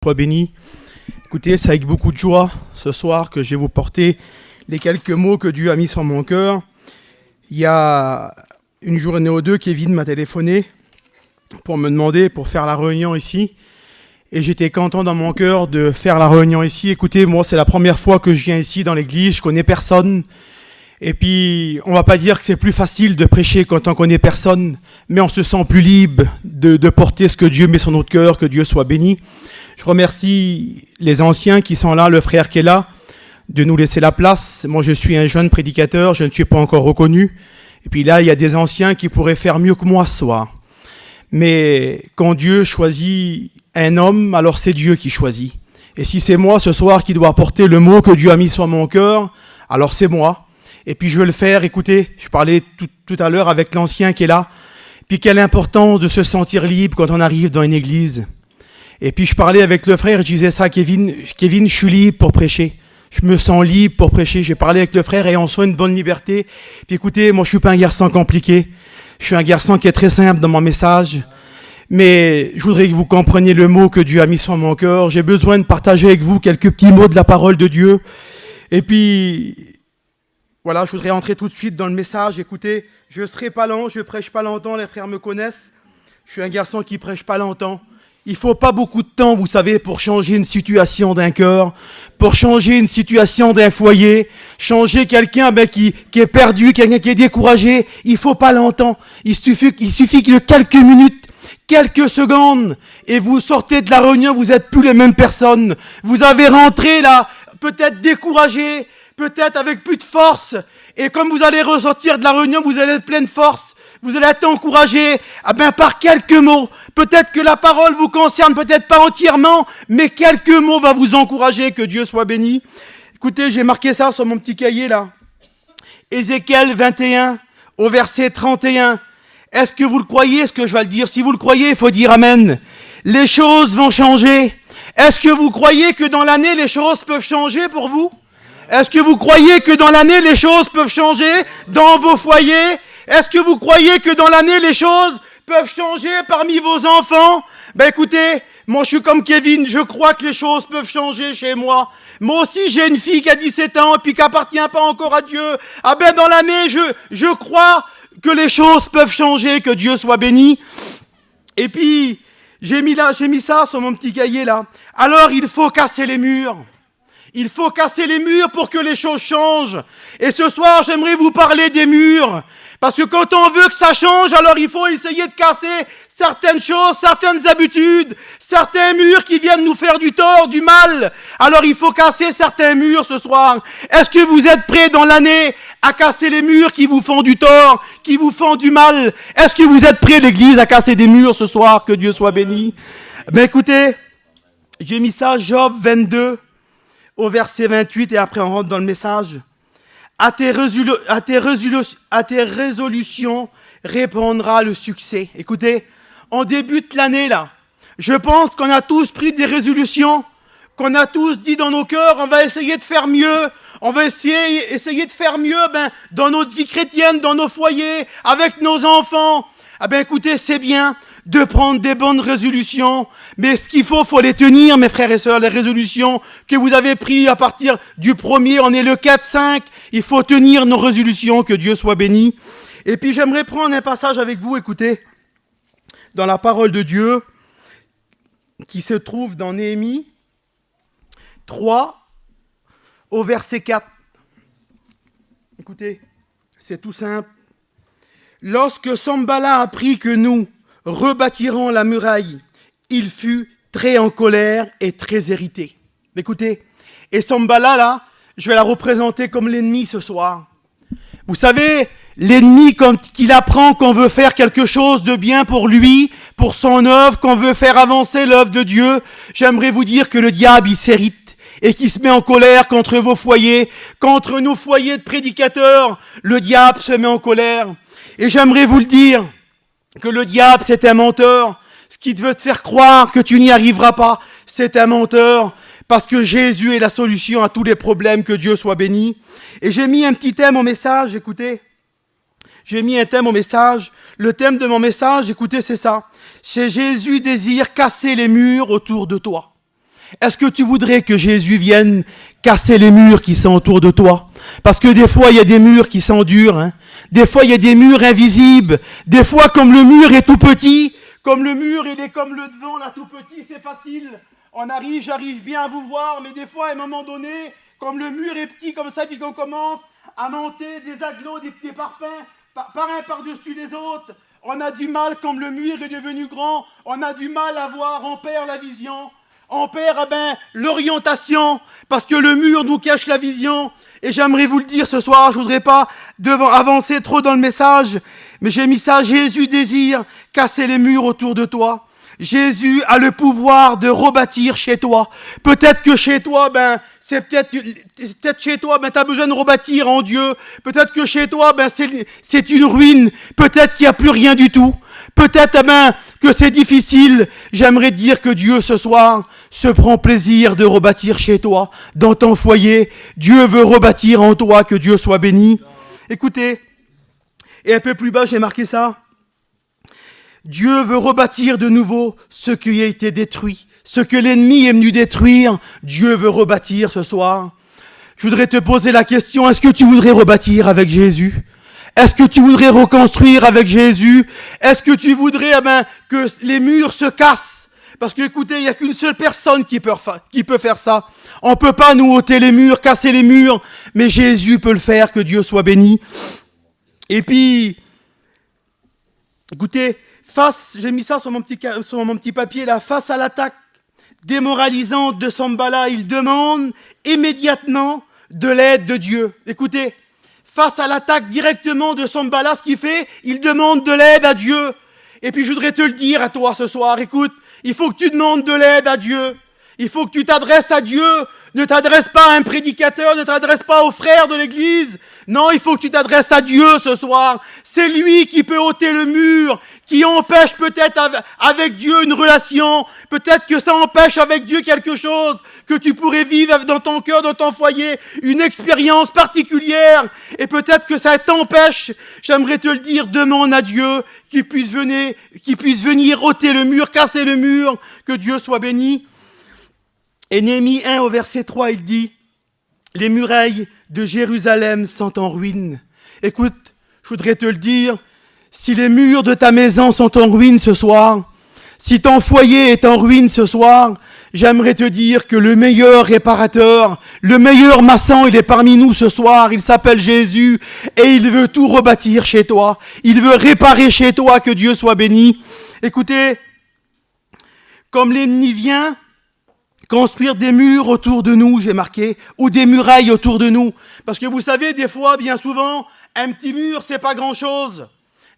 Sois béni. Écoutez, c'est avec beaucoup de joie ce soir que je vais vous porter les quelques mots que Dieu a mis sur mon cœur. Il y a une journée ou deux, Kevin m'a téléphoné pour me demander, pour faire la réunion ici. Et j'étais content dans mon cœur de faire la réunion ici. Écoutez, moi, c'est la première fois que je viens ici dans l'église, je connais personne. Et puis, on va pas dire que c'est plus facile de prêcher quand on connaît personne, mais on se sent plus libre de porter ce que Dieu met sur notre cœur, que Dieu soit béni. Je remercie les anciens qui sont là, le frère qui est là, de nous laisser la place. Moi, je suis un jeune prédicateur, je ne suis pas encore reconnu. Et puis là, il y a des anciens qui pourraient faire mieux que moi ce soir. Mais quand Dieu choisit un homme, alors c'est Dieu qui choisit. Et si c'est moi ce soir qui dois porter le mot que Dieu a mis sur mon cœur, alors c'est moi. Et puis je vais le faire, écoutez, je parlais tout à l'heure avec l'ancien qui est là. Puis quelle importance de se sentir libre quand on arrive dans une église. Et puis je parlais avec le frère, je disais ça, Kevin, je suis libre pour prêcher. Je me sens libre pour prêcher. J'ai parlé avec le frère et on soit une bonne liberté. Puis écoutez, moi je suis pas un garçon compliqué. Je suis un garçon qui est très simple dans mon message. Mais je voudrais que vous compreniez le mot que Dieu a mis sur mon cœur. J'ai besoin de partager avec vous quelques petits mots de la parole de Dieu. Et puis, voilà, je voudrais entrer tout de suite dans le message. Écoutez, je ne serai pas lent, je ne prêche pas longtemps, les frères me connaissent. Je suis un garçon qui ne prêche pas longtemps. Il ne faut pas beaucoup de temps, vous savez, pour changer une situation d'un cœur, pour changer une situation d'un foyer, changer quelqu'un qui est perdu, quelqu'un qui est découragé. Il ne faut pas longtemps. Il suffit que quelques minutes, quelques secondes, et vous sortez de la réunion, vous n'êtes plus les mêmes personnes. Vous avez rentré là, peut-être découragé, peut-être avec plus de force, et comme vous allez ressortir de la réunion, vous allez être plein de force. Vous allez être encouragé par quelques mots. Peut-être que la parole vous concerne, peut-être pas entièrement, mais quelques mots va vous encourager, que Dieu soit béni. Écoutez, j'ai marqué ça sur mon petit cahier là. Ézéchiel 21, au verset 31. Est-ce que vous le croyez, ce que je vais le dire? Si vous le croyez, il faut dire amen. Les choses vont changer. Est-ce que vous croyez que dans l'année, les choses peuvent changer pour vous? Est-ce que vous croyez que dans l'année, les choses peuvent changer dans vos foyers? Est-ce que vous croyez que dans l'année, les choses peuvent changer parmi vos enfants? Écoutez, moi je suis comme Kevin, je crois que les choses peuvent changer chez moi. Moi aussi j'ai une fille qui a 17 ans et puis qui appartient pas encore à Dieu. Dans l'année, je crois que les choses peuvent changer, que Dieu soit béni. Et puis, j'ai mis ça sur mon petit cahier là. Alors il faut casser les murs. Il faut casser les murs pour que les choses changent. Et ce soir, j'aimerais vous parler des murs. Parce que quand on veut que ça change, alors il faut essayer de casser certaines choses, certaines habitudes, certains murs qui viennent nous faire du tort, du mal. Alors il faut casser certains murs ce soir. Est-ce que vous êtes prêts dans l'année à casser les murs qui vous font du tort, qui vous font du mal? Est-ce que vous êtes prêts, l'église, à casser des murs ce soir? Que Dieu soit béni. Écoutez, j'ai mis ça, Job 22, au verset 28, et après on rentre dans le message. À tes résolutions répondra le succès. Écoutez, on débute l'année là. Je pense qu'on a tous pris des résolutions, qu'on a tous dit dans nos cœurs, on va essayer de faire mieux. On va essayer de faire mieux dans notre vie chrétienne, dans nos foyers, avec nos enfants. Écoutez, c'est bien de prendre des bonnes résolutions, mais ce qu'il faut les tenir, mes frères et sœurs, les résolutions que vous avez prises à partir du 1er, on est le 4-5, il faut tenir nos résolutions, que Dieu soit béni. Et puis j'aimerais prendre un passage avec vous, écoutez, dans la parole de Dieu, qui se trouve dans Néhémie 3, au verset 4. Écoutez, c'est tout simple. Lorsque Sambala apprit que nous rebâtirons la muraille, il fut très en colère et très irrité. Écoutez, et Sambala là, je vais la représenter comme l'ennemi ce soir. Vous savez, l'ennemi, quand il apprend qu'on veut faire quelque chose de bien pour lui, pour son œuvre, qu'on veut faire avancer l'œuvre de Dieu, j'aimerais vous dire que le diable, il s'irrite et qui se met en colère contre vos foyers, contre nos foyers de prédicateurs. Le diable se met en colère. Et j'aimerais vous le dire, que le diable, c'est un menteur. Ce qui veut te faire croire que tu n'y arriveras pas, c'est un menteur. Parce que Jésus est la solution à tous les problèmes, que Dieu soit béni. Et j'ai mis un petit thème au message, écoutez. J'ai mis un thème au message. Le thème de mon message, écoutez, c'est ça. C'est Jésus désire casser les murs autour de toi. Est-ce que tu voudrais que Jésus vienne casser les murs qui sont autour de toi? Parce que des fois, il y a des murs qui sont durs. Hein. Des fois, il y a des murs invisibles. Des fois, comme le mur est tout petit, comme le mur, il est comme le devant, là, tout petit, c'est facile. J'arrive bien à vous voir, mais des fois, à un moment donné, comme le mur est petit comme ça, puis qu'on commence à monter des agglos, des parpaings, par un par-dessus les autres, on a du mal, comme le mur est devenu grand, on a du mal à voir, on perd la vision. On perd l'orientation, parce que le mur nous cache la vision. Et j'aimerais vous le dire ce soir, je ne voudrais pas avancer trop dans le message, mais j'ai mis ça, Jésus désire casser les murs autour de toi. Jésus a le pouvoir de rebâtir chez toi. Peut-être que chez toi, c'est peut-être chez toi, tu as besoin de rebâtir en Dieu. Peut-être que chez toi, c'est une ruine. Peut-être qu'il n'y a plus rien du tout. Peut-être, que c'est difficile. J'aimerais te dire que Dieu, ce soir, se prend plaisir de rebâtir chez toi, dans ton foyer. Dieu veut rebâtir en toi, que Dieu soit béni. Écoutez, et un peu plus bas, j'ai marqué ça. Dieu veut rebâtir de nouveau ce qui a été détruit. Ce que l'ennemi est venu détruire, Dieu veut rebâtir ce soir. Je voudrais te poser la question, est-ce que tu voudrais rebâtir avec Jésus ? Est-ce que tu voudrais reconstruire avec Jésus ? Est-ce que tu voudrais que les murs se cassent ? Parce que écoutez, il n'y a qu'une seule personne qui peut faire ça. On ne peut pas nous ôter les murs, casser les murs, mais Jésus peut le faire, que Dieu soit béni. Et puis, écoutez, j'ai mis ça sur mon petit papier là, face à l'attaque démoralisante de Sanballat, il demande immédiatement de l'aide de Dieu. Écoutez, face à l'attaque directement de Sanballat, ce qu'il fait, il demande de l'aide à Dieu. Et puis je voudrais te le dire à toi ce soir, écoute, il faut que tu demandes de l'aide à Dieu. Il faut que tu t'adresses à Dieu. Ne t'adresse pas à un prédicateur, ne t'adresse pas aux frères de l'église. Non, il faut que tu t'adresses à Dieu ce soir. C'est lui qui peut ôter le mur, qui empêche peut-être avec Dieu une relation. Peut-être que ça empêche avec Dieu quelque chose que tu pourrais vivre dans ton cœur, dans ton foyer, une expérience particulière. Et peut-être que ça t'empêche, j'aimerais te le dire, demande à Dieu qu'il puisse venir ôter le mur, casser le mur, que Dieu soit béni. Et Néhémie 1 au verset 3, il dit « Les murailles de Jérusalem sont en ruine. » Écoute, je voudrais te le dire, si les murs de ta maison sont en ruine ce soir, si ton foyer est en ruine ce soir, j'aimerais te dire que le meilleur réparateur, le meilleur maçon, il est parmi nous ce soir, il s'appelle Jésus et il veut tout rebâtir chez toi. Il veut réparer chez toi, que Dieu soit béni. Écoutez, comme l'ennemi vient construire des murs autour de nous, j'ai marqué, ou des murailles autour de nous. Parce que vous savez, des fois, bien souvent, un petit mur, c'est pas grand-chose.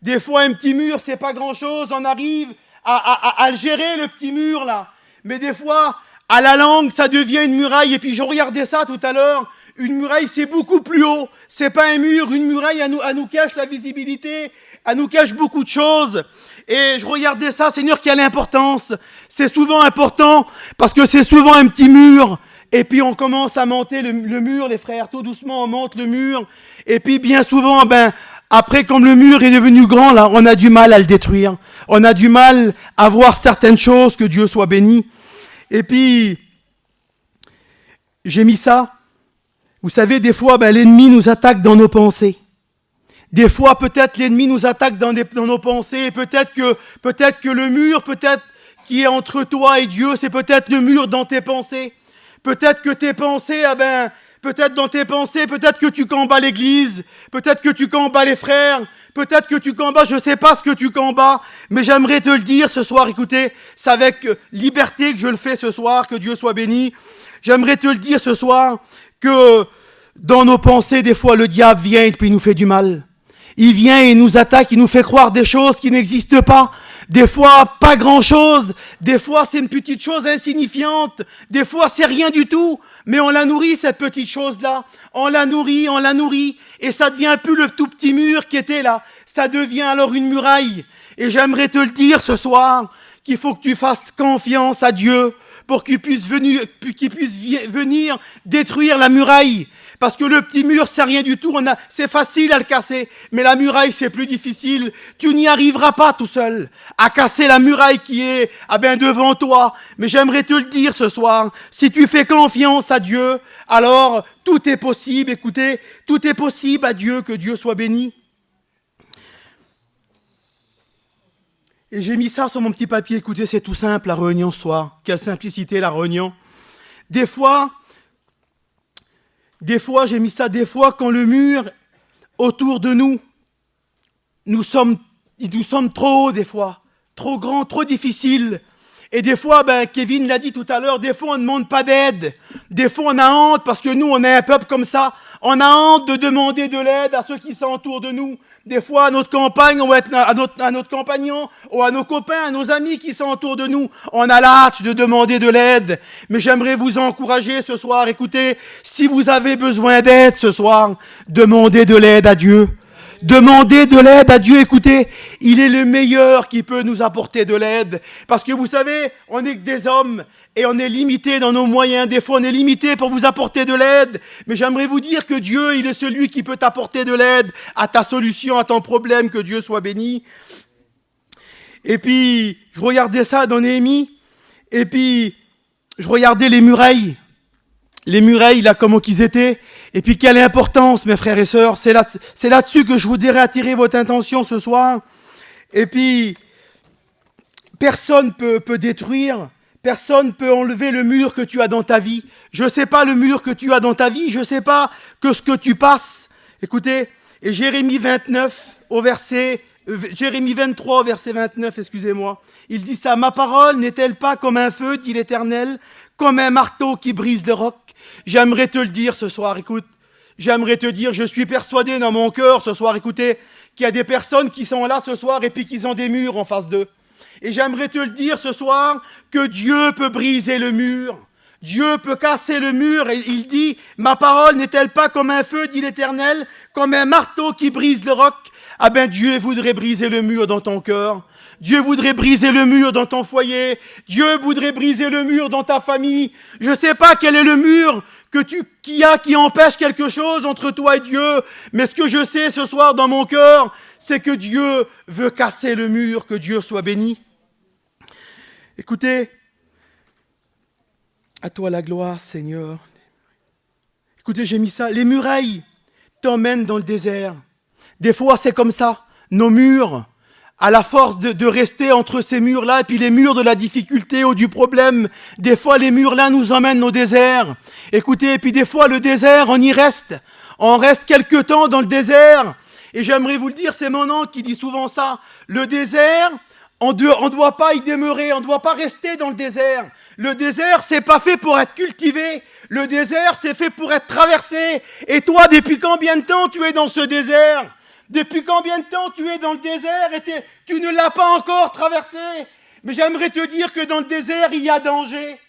Des fois, un petit mur, c'est pas grand-chose. On arrive à le gérer, le petit mur, là. Mais des fois, à la langue, ça devient une muraille. Et puis, je regardais ça tout à l'heure. Une muraille, c'est beaucoup plus haut. C'est pas un mur. Une muraille, elle nous cache la visibilité. Elle nous cache beaucoup de choses. Et je regardais ça, Seigneur, quelle importance. C'est souvent important parce que c'est souvent un petit mur. Et puis on commence à monter le mur, les frères, tout doucement on monte le mur. Et puis bien souvent, après comme le mur est devenu grand, là, on a du mal à le détruire. On a du mal à voir certaines choses, que Dieu soit béni. Et puis, j'ai mis ça. Vous savez, des fois, l'ennemi nous attaque dans nos pensées. Des fois, peut-être, l'ennemi nous attaque dans nos pensées. Peut-être que le mur, qui est entre toi et Dieu, c'est peut-être le mur dans tes pensées. Peut-être que tes pensées, peut-être dans tes pensées, peut-être que tu combats l'église. Peut-être que tu combats les frères. Peut-être que tu combats, je ne sais pas ce que tu combats. Mais j'aimerais te le dire ce soir, écoutez, c'est avec liberté que je le fais ce soir, que Dieu soit béni. J'aimerais te le dire ce soir, que dans nos pensées, des fois, le diable vient et puis il nous fait du mal. Il vient et il nous attaque, il nous fait croire des choses qui n'existent pas. Des fois, pas grand-chose. Des fois, c'est une petite chose insignifiante. Des fois, c'est rien du tout. Mais on la nourrit, cette petite chose-là. On la nourrit. Et ça devient plus le tout petit mur qui était là. Ça devient alors une muraille. Et j'aimerais te le dire ce soir, qu'il faut que tu fasses confiance à Dieu pour qu'il puisse venir détruire la muraille. Parce que le petit mur, c'est rien du tout, c'est facile à le casser. Mais la muraille, c'est plus difficile. Tu n'y arriveras pas tout seul à casser la muraille qui est devant toi. Mais j'aimerais te le dire ce soir, si tu fais confiance à Dieu, alors tout est possible. Écoutez, tout est possible à Dieu, que Dieu soit béni. Et j'ai mis ça sur mon petit papier. Écoutez, c'est tout simple, la réunion ce soir. Quelle simplicité, la réunion. Des fois, j'ai mis ça, des fois, quand le mur autour de nous, nous sommes trop hauts, des fois, trop grands, trop difficiles. Et des fois, Kevin l'a dit tout à l'heure, des fois, on ne demande pas d'aide. Des fois, on a honte, parce que nous, on est un peuple comme ça. On a honte de demander de l'aide à ceux qui sont autour de nous. Des fois, à notre compagne, ou à notre compagnon, ou à nos copains, à nos amis qui sont autour de nous. On a l'hâte de demander de l'aide. Mais j'aimerais vous encourager ce soir. Écoutez, si vous avez besoin d'aide ce soir, demandez de l'aide à Dieu. Demandez de l'aide à Dieu. Écoutez, il est le meilleur qui peut nous apporter de l'aide. Parce que vous savez, on n'est que des hommes et on est limité dans nos moyens. Des fois, on est limité pour vous apporter de l'aide. Mais j'aimerais vous dire que Dieu, il est celui qui peut t'apporter de l'aide à ta solution, à ton problème. Que Dieu soit béni. Et puis, je regardais ça dans Néhémie. Et puis, je regardais les murailles. Les murailles, là, comment qu'ils étaient. Et puis, quelle importance, mes frères et sœurs. C'est là-dessus que je voudrais attirer votre attention ce soir. Et puis, personne peut détruire, personne peut enlever le mur que tu as dans ta vie. Je ne sais pas le mur que tu as dans ta vie, je ne sais pas que ce que tu passes. Écoutez, et Jérémie 23 au verset 29, excusez-moi. Il dit ça, « Ma parole n'est-elle pas comme un feu, dit l'Éternel, comme un marteau qui brise le roc ?» J'aimerais te le dire ce soir, écoute. J'aimerais te dire, je suis persuadé dans mon cœur ce soir, écoutez, qu'il y a des personnes qui sont là ce soir et puis qu'ils ont des murs en face d'eux. Et j'aimerais te le dire ce soir, que Dieu peut briser le mur. Dieu peut casser le mur. Et il dit, « Ma parole n'est-elle pas comme un feu, dit l'Éternel, comme un marteau qui brise le roc ?» Ah Dieu voudrait briser le mur dans ton cœur. Dieu voudrait briser le mur dans ton foyer. Dieu voudrait briser le mur dans ta famille. Je ne sais pas quel est le mur qui empêche quelque chose entre toi et Dieu. Mais ce que je sais ce soir dans mon cœur, c'est que Dieu veut casser le mur. Que Dieu soit béni. Écoutez, à toi la gloire, Seigneur. Écoutez, j'ai mis ça. Les murailles t'emmènent dans le désert. Des fois, c'est comme ça. Nos murs, à la force de rester entre ces murs-là, et puis les murs de la difficulté ou du problème, des fois, les murs-là nous emmènent au désert. Écoutez, et puis des fois, le désert, on y reste. On reste quelque temps dans le désert. Et j'aimerais vous le dire, c'est mon oncle qui dit souvent ça. Le désert, on ne doit pas y demeurer, on ne doit pas rester dans le désert. Le désert, c'est pas fait pour être cultivé. Le désert, c'est fait pour être traversé. Et toi, depuis combien de temps tu es dans ce désert ? Depuis combien de temps tu es dans le désert et tu ne l'as pas encore traversé? Mais j'aimerais te dire que dans le désert, il y a danger.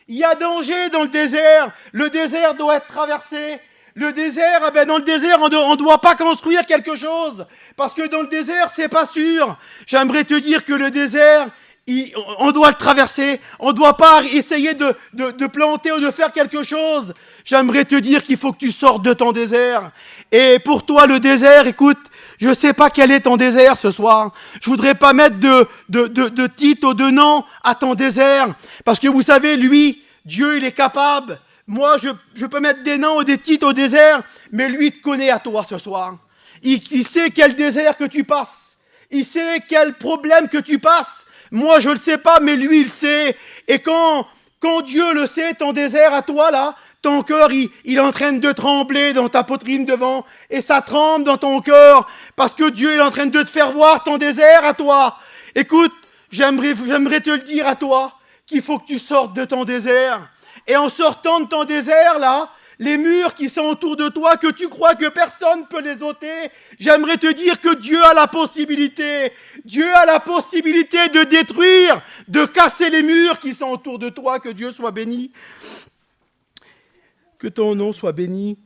Il y a danger dans le désert. Le désert doit être traversé. Le désert, dans le désert, on ne doit pas construire quelque chose. Parce que dans le désert, c'est pas sûr. J'aimerais te dire que le désert, on doit le traverser. On ne doit pas essayer de planter ou de faire quelque chose. J'aimerais te dire qu'il faut que tu sortes de ton désert. Et pour toi, le désert, écoute, je ne sais pas quel est ton désert ce soir. Je ne voudrais pas mettre de titre ou de nom à ton désert. Parce que vous savez, lui, Dieu, il est capable. Moi, je peux mettre des noms ou des titres au désert, mais lui, il te connaît à toi ce soir. Il sait quel désert que tu passes. Il sait quel problème que tu passes. Moi, je ne le sais pas, mais lui, il sait. Et quand Dieu le sait, ton désert à toi, là, ton cœur, il est en train de trembler dans ta poitrine devant. Et ça tremble dans ton cœur. Parce que Dieu est en train de te faire voir ton désert à toi. Écoute, j'aimerais te le dire à toi, qu'il faut que tu sortes de ton désert. Et en sortant de ton désert, là, les murs qui sont autour de toi, que tu crois que personne ne peut les ôter, j'aimerais te dire que Dieu a la possibilité. Dieu a la possibilité de détruire, de casser les murs qui sont autour de toi. Que Dieu soit béni. Que ton nom soit béni.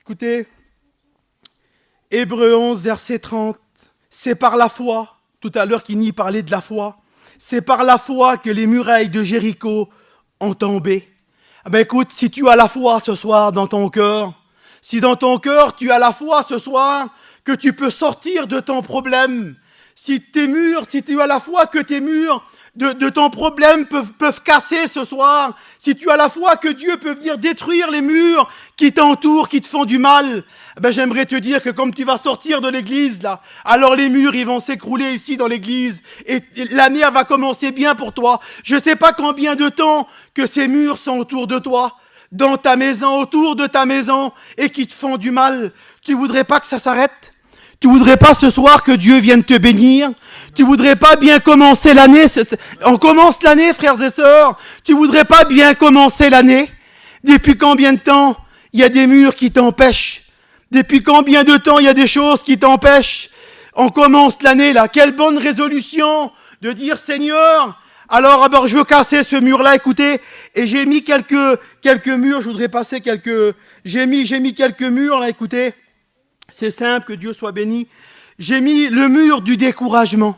Écoutez, Hébreux 11, verset 30, c'est par la foi, tout à l'heure Kini parlait de la foi, c'est par la foi que les murailles de Jéricho ont tombé. Ah ben écoute, si tu as la foi ce soir dans ton cœur, si dans ton cœur tu as la foi ce soir que tu peux sortir de ton problème, si tu as la foi que tes murs de ton problème peuvent casser ce soir, si tu as la foi que Dieu peut venir détruire les murs qui t'entourent, qui te font du mal, ben j'aimerais te dire que comme tu vas sortir de l'église là, alors les murs ils vont s'écrouler ici dans l'église et l'année elle va commencer bien pour toi. Je sais pas combien de temps que ces murs sont autour de toi, dans ta maison, autour de ta maison et qui te font du mal. Tu voudrais pas que ça s'arrête? Tu voudrais pas ce soir que Dieu vienne te bénir? Tu voudrais pas bien commencer l'année? On commence l'année, frères et sœurs. Tu voudrais pas bien commencer l'année? Depuis combien de temps il y a des murs qui t'empêchent? Depuis combien de temps il y a des choses qui t'empêchent? On commence l'année là. Quelle bonne résolution de dire Seigneur, alors je veux casser ce mur-là, écoutez. Et j'ai mis quelques murs, je voudrais passer j'ai mis quelques murs là, écoutez. C'est simple, que Dieu soit béni. J'ai mis le mur du découragement.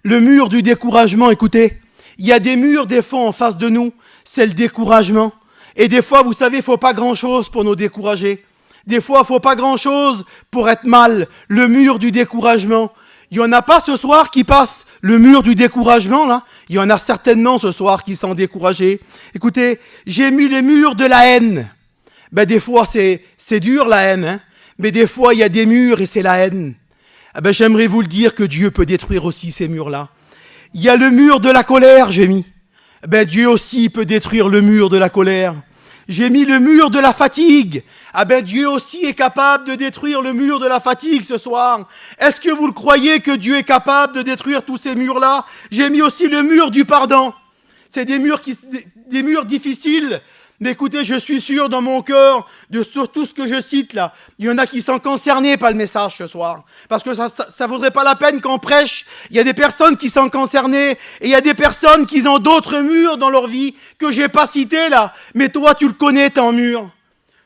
Le mur du découragement, écoutez. Il y a des murs, des fois, en face de nous. C'est le découragement. Et des fois, vous savez, il ne faut pas grand-chose pour nous décourager. Des fois, il ne faut pas grand-chose pour être mal. Le mur du découragement. Il n'y en a pas ce soir qui passe le mur du découragement, là. Il y en a certainement ce soir qui sont découragés. Écoutez, j'ai mis les murs de la haine. Ben, des fois, c'est dur, la haine, hein. Mais des fois, il y a des murs et c'est la haine. Ah ben, j'aimerais vous le dire que Dieu peut détruire aussi ces murs-là. Il y a le mur de la colère, j'ai mis. Ben, Dieu aussi peut détruire le mur de la colère. J'ai mis le mur de la fatigue. Ah ben, Dieu aussi est capable de détruire le mur de la fatigue ce soir. Est-ce que vous le croyez que Dieu est capable de détruire tous ces murs-là? J'ai mis aussi le mur du pardon. C'est des murs difficiles. Mais écoutez, je suis sûr dans mon cœur, sur tout ce que je cite là, il y en a qui sont concernés par le message ce soir. Parce que ça vaudrait pas la peine qu'on prêche. Il y a des personnes qui sont concernées et il y a des personnes qui ont d'autres murs dans leur vie que j'ai pas cités là. Mais toi, tu le connais ton mur.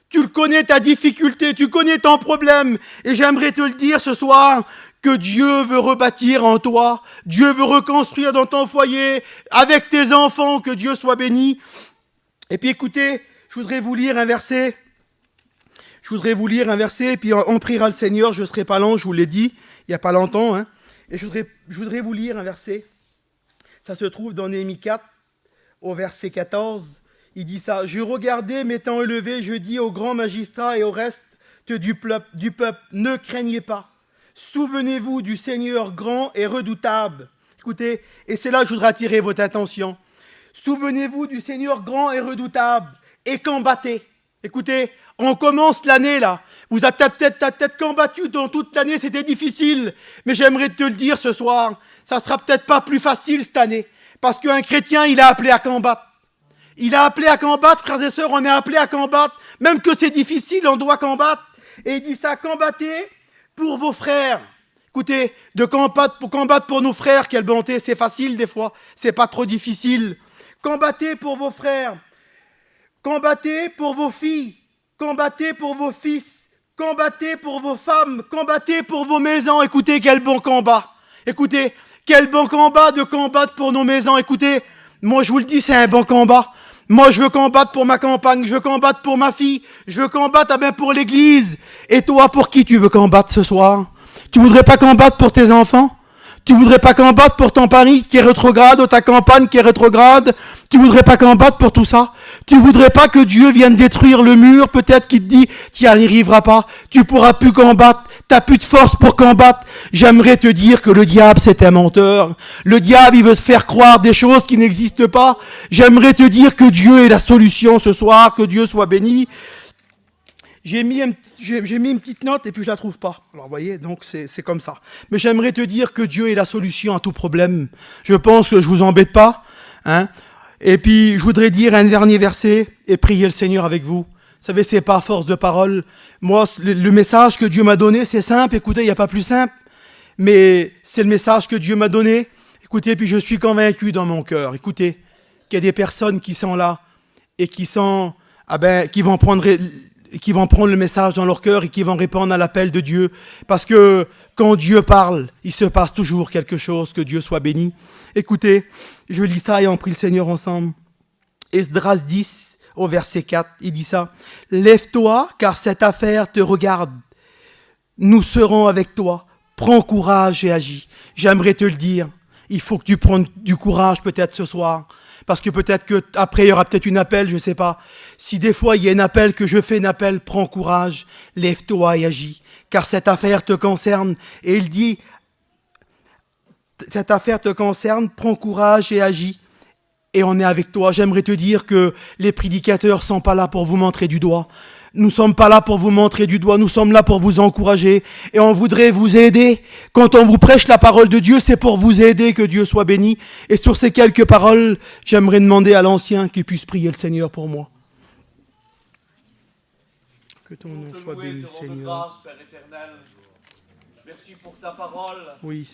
Tu le connais ta difficulté, tu connais ton problème. Et j'aimerais te le dire ce soir, que Dieu veut rebâtir en toi. Dieu veut reconstruire dans ton foyer, avec tes enfants, que Dieu soit béni. Et puis écoutez, je voudrais vous lire un verset, et puis on priera le Seigneur, je ne serai pas long, je vous l'ai dit, il n'y a pas longtemps. Hein. Et je voudrais vous lire un verset, ça se trouve dans Néhémie 4, au verset 14, il dit ça, « Je regardais, m'étant élevé, je dis aux grands magistrats et au reste du peuple, ne craignez pas, souvenez-vous du Seigneur grand et redoutable. » Écoutez, et c'est là que je voudrais attirer votre attention. Souvenez-vous du Seigneur grand et redoutable et combattez. Écoutez, on commence l'année là. Vous avez peut-être combattu dans toute l'année, c'était difficile. Mais j'aimerais te le dire ce soir, ça sera peut-être pas plus facile cette année. Parce qu'un chrétien, il est appelé à combattre. Il a appelé à combattre, frères et sœurs, on est appelé à combattre. Même que c'est difficile, on doit combattre. Et il dit ça, combattez pour vos frères. Écoutez, de combattre pour nos frères, quelle bonté, c'est facile des fois, c'est pas trop difficile. Combattez pour vos frères, combattez pour vos filles, combattez pour vos fils, combattez pour vos femmes, combattez pour vos maisons. Écoutez, quel bon combat. Écoutez, quel bon combat de combattre pour nos maisons. Écoutez, moi je vous le dis, c'est un bon combat. Moi je veux combattre pour ma campagne, je veux combattre pour ma fille, je veux combattre pour l'église. Et toi, pour qui tu veux combattre ce soir? Tu voudrais pas combattre pour tes enfants? Tu voudrais pas combattre pour ton mari qui est rétrograde ou ta compagne qui est rétrograde? Tu voudrais pas combattre pour tout ça? Tu voudrais pas que Dieu vienne détruire le mur, peut-être qu'il te dit, tu n'y arriveras pas, tu pourras plus combattre, t'as plus de force pour combattre. J'aimerais te dire que le diable, c'est un menteur. Le diable, il veut te faire croire des choses qui n'existent pas. J'aimerais te dire que Dieu est la solution ce soir, que Dieu soit béni. J'ai mis une petite note et puis je la trouve pas. Alors vous voyez, donc c'est comme ça. Mais j'aimerais te dire que Dieu est la solution à tout problème. Je pense que je vous embête pas. Hein. Et puis je voudrais dire un dernier verset et prier le Seigneur avec vous. Vous savez, c'est pas à force de parole. Moi, le message que Dieu m'a donné, c'est simple. Écoutez, il n'y a pas plus simple. Mais c'est le message que Dieu m'a donné. Écoutez, puis je suis convaincu dans mon cœur. Écoutez, qu'il y a des personnes qui sont là et qui vont prendre le message dans leur cœur et qui vont répondre à l'appel de Dieu. Parce que quand Dieu parle, il se passe toujours quelque chose, que Dieu soit béni. Écoutez, je lis ça et on prie le Seigneur ensemble. Esdras 10, au verset 4, il dit ça. « Lève-toi, car cette affaire te regarde. Nous serons avec toi. Prends courage et agis. » J'aimerais te le dire. Il faut que tu prennes du courage peut-être ce soir. Parce que peut-être qu'après, il y aura peut-être une appel, je ne sais pas. Si des fois, il y a un appel, que je fais un appel, prends courage, lève-toi et agis. Car cette affaire te concerne. Et il dit, cette affaire te concerne, prends courage et agis. Et on est avec toi. J'aimerais te dire que les prédicateurs ne sont pas là pour vous montrer du doigt. Nous ne sommes pas là pour vous montrer du doigt, nous sommes là pour vous encourager. Et on voudrait vous aider. Quand on vous prêche la parole de Dieu, c'est pour vous aider, que Dieu soit béni. Et sur ces quelques paroles, j'aimerais demander à l'ancien qu'il puisse prier le Seigneur pour moi. Que ton nom soit béni, Seigneur. Père éternel. Merci pour ta parole. Oui,